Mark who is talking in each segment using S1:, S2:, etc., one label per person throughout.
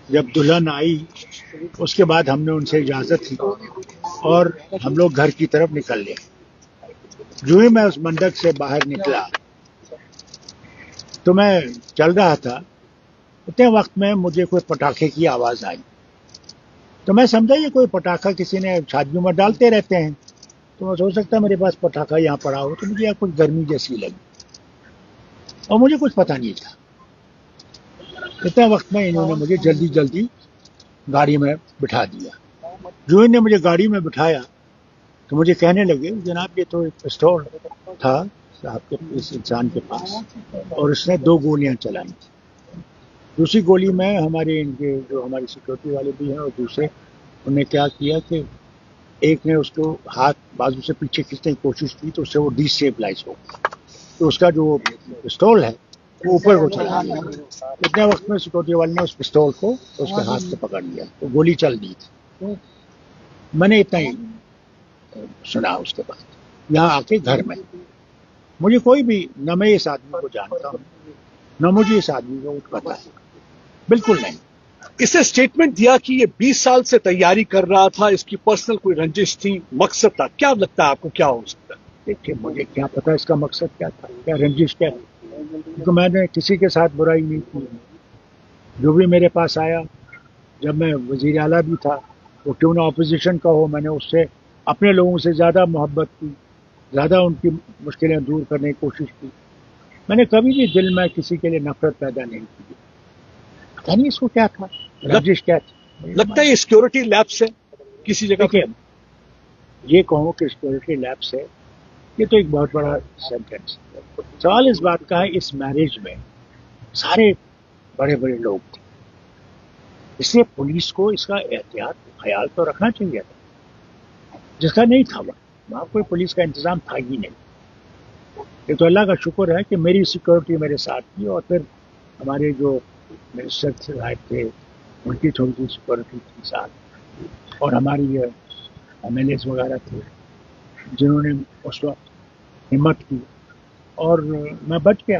S1: جب دلہن آئی اس کے بعد ہم نے ان سے اجازت لی اور ہم لوگ گھر کی طرف نکل لے. جو ہی میں اس منڈپ سے باہر نکلا تو میں چل رہا تھا، اتنے وقت میں مجھے کوئی پٹاخے کی آواز آئی. تو میں سمجھا یہ کوئی پٹاخہ کسی نے شادیوں میں ڈالتے رہتے ہیں، تو ہو سکتا ہے میرے پاس پٹاخہ یہاں پڑا ہو، تو مجھے یہاں کچھ گرمی جیسی لگی اور مجھے کچھ پتہ نہیں تھا. اتنے وقت میں انہوں نے مجھے جلدی جلدی گاڑی میں بٹھا دیا. جو انہوں نے مجھے گاڑی میں بٹھایا تو مجھے کہنے لگے جناب یہ تو ایک پستول تھا صاحب کے اس انسان کے پاس اور اس نے 2 گولیاں چلائی. دوسری گولی میں ہمارے ان کے جو ہماری سیکورٹی والے بھی ہیں اور دوسرے انہوں نے کیا کیا کہ ایک نے اس کو ہاتھ بازو سے پیچھے کھینچنے کی کوشش کی تو اس سے وہ ڈی اسٹیبلائز ہو گیا، تو اس کا جو پستول ہے وہ اوپر کو چلا گیا. اتنے وقت میں سیکورٹی والے نے اس پستول کو اس کے ہاتھ سے پکڑ لیا تو گولی چل دی تھی. میں نے اتنا ہی سنا. اس کے بعد یہاں آ کے گھر میں مجھے کوئی بھی، نہ میں اس آدمی کو جانتا ہوں نہ مجھے اس آدمی کو کچھ پتا ہے، بالکل نہیں.
S2: اس نے اسٹیٹمنٹ دیا کہ یہ 20 سال سے تیاری کر رہا تھا، اس کی پرسنل کوئی رنجش تھی، مقصد تھا. کیا لگتا ہے آپ کو کیا ہو سکتا ہے؟
S1: دیکھیے مجھے کیا پتا اس کا مقصد کیا تھا، کیا رنجش کیا تھی، کیونکہ میں نے کسی کے ساتھ برائی نہیں کی. جو بھی میرے پاس آیا، جب میں وزیر اعلیٰ بھی تھا، وہ کیوں نہ اپوزیشن کا ہو، میں نے اس سے اپنے لوگوں سے زیادہ محبت کی، زیادہ ان کی مشکلیں دور کرنے کی کوشش کی. میں نے کبھی بھی دل میں کسی کے لیے نفرت پیدا نہیں کی. پتا نہیں اس کو کیا تھا، رنجش کیا تھی.
S2: لگتا ہے یہ سیکورٹی لیب سے کسی جگہ
S1: دیکھیے یہ کہوں کہ سیکورٹی لیب سے، یہ تو ایک بہت بڑا سینٹینس ہے. سوال اس بات کا ہے اس میرج میں سارے بڑے بڑے لوگ تھے، اس لیے پولیس کو اس کا احتیاط خیال تو رکھنا چاہیے تھا، جس کا نہیں تھا. وہاں کوئی پولیس کا انتظام تھا ہی نہیں. یہ تو اللہ کا شکر ہے کہ میری سیکورٹی میرے ساتھ تھی، اور پھر ہمارے جو منسٹر صاحب تھے ان کی تھوڑی سی سیکورٹی تھی ساتھ، اور ہماری ایم ایل ایز وغیرہ تھے جنہوں نے اس وقت ہمت کی اور میں بچ گیا.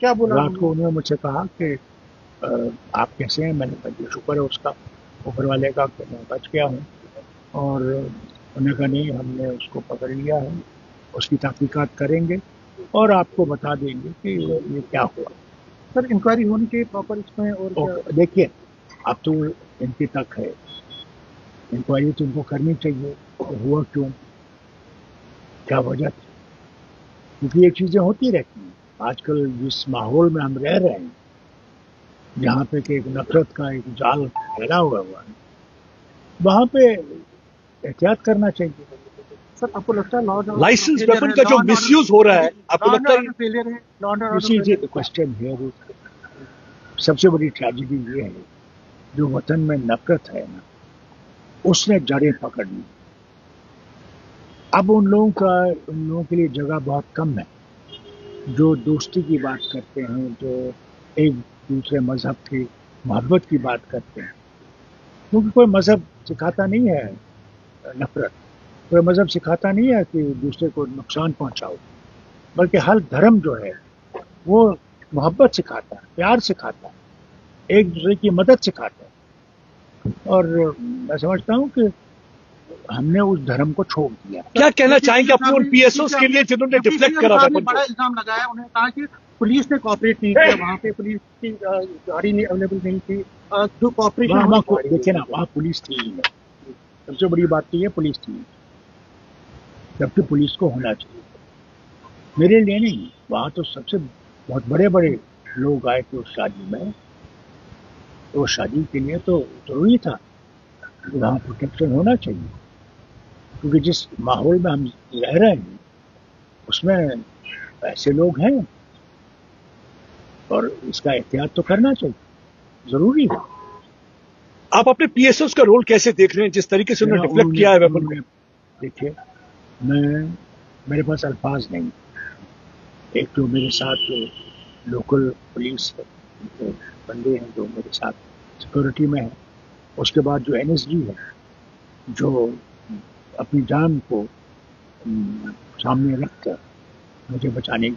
S3: کیا بولا
S1: رات کو انہوں نے مجھ سے کہا کہ آپ کیسے ہیں. میں نے کہا شکر ہے اس کا، اوپر والے کا، کہ میں بچ گیا ہوں. اور انہوں نے کہا نہیں ہم نے اس کو پکڑ لیا ہے، اس کی تحقیقات کریں گے اور آپ کو بتا دیں گے کہ یہ کیا ہوا.
S3: سر انکوائری ہونی چاہیے پراپر اس میں. اور
S1: دیکھیے اب تو ان کی تک ہے، انکوائری تو ان کو کرنی چاہیے کہ ہوا کیوں، کیا وجہ تھی. کیونکہ یہ چیزیں ہوتی رہتی ہیں. آج کل جس ماحول میں ہم رہ رہے ہیں جہاں پہ کہ ایک نفرت کا ایک جال پھیلا ہوا ہے، وہاں پہ احتیاط کرنا چاہیے.
S3: سر آپ کو لگتا ہے
S2: لائسنس ویپن کا جو مس یوز ہو رہا ہے، آپ کو لگتا ہے
S3: فیلئر ہے؟ لا اینڈ
S1: اسی کوشچن ہے، سب سے بڑی ٹریجڈی یہ ہے جو وطن میں نفرت ہے نا، اس نے جڑیں پکڑ لی. اب ان لوگوں کے لیے جگہ بہت کم ہے جو دوستی کی بات کرتے ہیں، جو ایک دوسرے مذہب کی محبت کی بات کرتے ہیں. کیونکہ کوئی مذہب سکھاتا نہیں ہے نفرت، کوئی مذہب سکھاتا نہیں ہے کہ دوسرے کو نقصان پہنچاؤ، بلکہ ہر دھرم جو ہے وہ محبت سکھاتا ہے، پیار سکھاتا ہے، ایک دوسرے کی مدد سکھاتا ہے. اور میں سمجھتا ہوں کہ ہم نے اس دھرم کو چھوڑ دیا.
S2: کیا کہنا چاہیں گے اپنے ان پی ایس اوز کے لیے جنہوں نے ڈیفلیکٹ کرا
S3: نے بڑا الزام لگایا، انہوں نے کہا کہ پولیس نے کوآپریٹ نہیں کیا، وہاں پہ پولیس کی گاڑی نہیں اویلیبل نہیں تھی. جو کوآپریشن
S1: دیکھیں نا وہاں پولیس تھی ہی نہیں. سب سے بڑی بات تو یہ پولیس تھی، جبکہ پولیس کو ہونا چاہیے. میرے لیے نہیں، وہاں تو سب سے بہت بڑے بڑے لوگ آئے تھے اس شادی میں، تو شادی کے لیے تو ضروری تھا کہ وہاں پروٹیکشن ہونا چاہیے. کیونکہ جس ماحول میں ہم رہ رہے ہیں اس میں ایسے لوگ ہیں اور اس کا احتیاط تو کرنا چاہیے، ضروری ہے.
S2: آپ اپنے پی ایس اوز کا رول کیسے دیکھ رہے ہیں جس طریقے سے انہوں نے ڈیفلیکٹ کیا ہے ویپن کو؟
S1: دیکھیے میرے پاس الفاظ نہیں. ایک تو میرے ساتھ لوکل پولیس بندے ہیں جو میرے ساتھ سیکورٹی میں ہیں، اس کے بعد جو این ایس جی ہے جو اپنی جان کو سامنے رکھ کر مجھے بچانے کی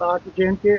S3: JNK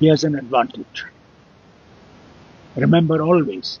S1: he has an advantage, remember always।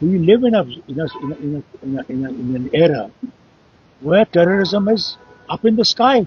S1: we live in an era where terrorism is up in the sky,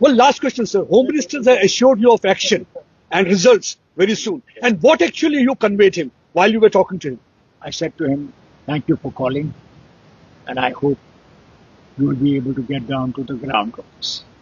S2: Well, last question, sir. Home Minister has assured you of action and results very soon. And what actually you conveyed him while you were talking to him?
S1: I said to him, thank you for calling, and I hope you will be able to get down to the ground of this.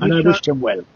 S1: And I wished him well.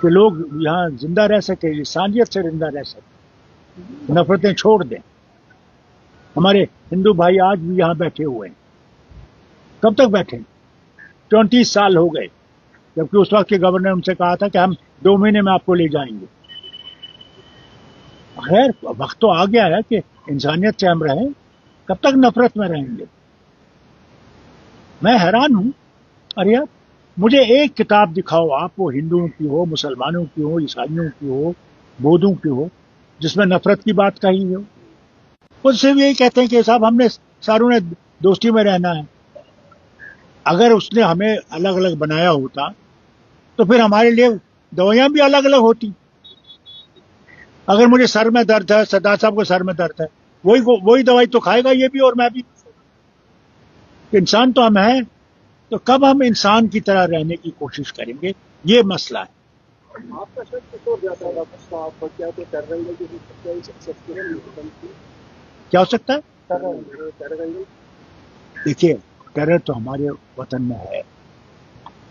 S1: کہ لوگ یہاں زندہ رہ سکے, انسانیت سے زندہ رہ سکے, نفرتیں چھوڑ دیں. ہمارے ہندو بھائی آج بھی یہاں بیٹھے ہوئے ہیں. کب تک بیٹھے؟ 24 سال ہو گئے, جبکہ اس وقت کے گورنر نے ان سے کہا تھا کہ ہم 2 مہینے میں آپ کو لے جائیں گے. خیر, وقت تو آ گیا ہے کہ انسانیت سے ہم رہیں. کب تک نفرت میں رہیں گے؟ میں حیران ہوں. ارے یار, مجھے ایک کتاب دکھاؤ آپ, وہ ہندوؤں کی ہو, مسلمانوں کی ہو, عیسائیوں کی ہو, بودھوں کی ہو, جس میں نفرت کی بات کہی ہو. وہ صرف یہی کہتے ہیں کہ صاحب ہم نے ساروں نے دوستی میں رہنا ہے. اگر اس نے ہمیں الگ الگ بنایا ہوتا تو پھر ہمارے لیے دوائیاں بھی الگ الگ ہوتی. اگر مجھے سر میں درد ہے, سردار صاحب کو سر میں درد ہے, وہی دوائی تو کھائے گا یہ بھی اور میں بھی. انسان تو ہم ہیں, تو کب ہم انسان کی طرح رہنے کی کوشش کریں گے؟ یہ مسئلہ ہے.
S2: آپ کا شک کس اور جاتا ہے ڈاکٹر صاحب, کیا تو ٹیررنگل کی سکتی ہے؟
S1: کیا ہو سکتا ہے؟
S2: ٹیررنگل
S1: دیکھیے, ٹیرر تو ہمارے وطن میں ہے,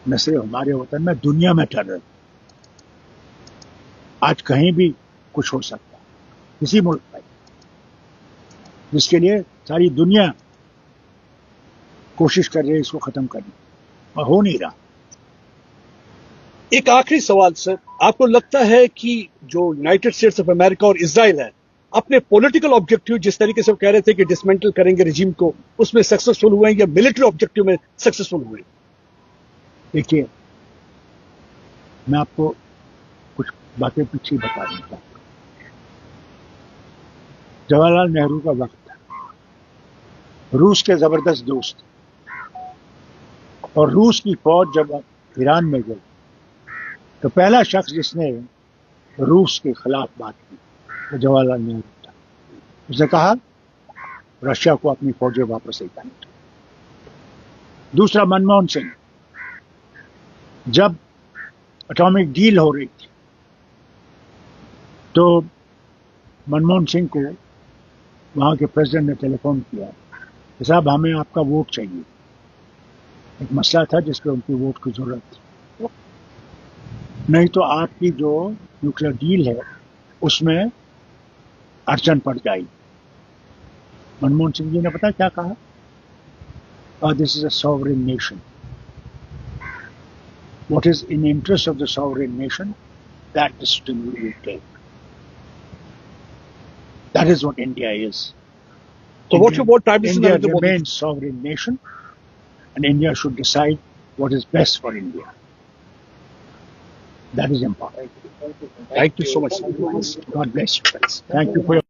S1: نہ صرف ہمارے وطن میں, دنیا میں ٹیرر. آج کہیں بھی کچھ ہو سکتا ہے, کسی ملک میں, جس کے لیے ساری دنیا کوشش کر رہی ہے اس کو ختم کرنے, اور ہو نہیں رہا.
S2: ایک آخری سوال سر, آپ کو لگتا ہے کہ جو یونائٹڈ اسٹیٹس آف امریکہ اور اسرائیل ہے اپنے پولیٹیکل آبجیکٹو جس طریقے سے وہ کہہ رہے تھے کہ ڈسمینٹل کریں گے رجیم کو, اس میں سکسیسفل ہوئے ہیں یا ملٹری آبجیکٹو میں سکسیسفل ہوئے؟
S1: دیکھیے, میں آپ کو کچھ باتیں پیچھے بتا دیتا ہوں. جواہر لال نہرو کا وقت تھا, روس کے زبردست دوست, اور روس کی فوج جب ایران میں گئی تو پہلا شخص جس نے روس کے خلاف بات کی وہ جواہر لال نہرو تھا. اس نے کہا رشیا کو اپنی فوجیں واپس لے جائیں. دوسرا منموہن سنگھ, جب اٹامک ڈیل ہو رہی تھی تو منموہن سنگھ کو وہاں کے پریزیڈنٹ نے ٹیلی فون کیا کہ صاحب ہمیں آپ کا ووٹ چاہیے. ایک مسئلہ تھا جس پہ ان کی ووٹ کی ضرورت تھی, نہیں تو آپ کی جو نیوکلیر ڈیل ہے اس میں اڑچن پڑ جائے. منموہن سنگھ جی نے پتا کیا کہا, this is a sovereign nation, what is in interest of the sovereign nation that decision we will take. That is what India is.
S2: So what's your vote type?
S1: India remains sovereign nation, and India should decide what is best for India. That is important.
S2: Thank you so much.
S1: God bless you. Thank you for your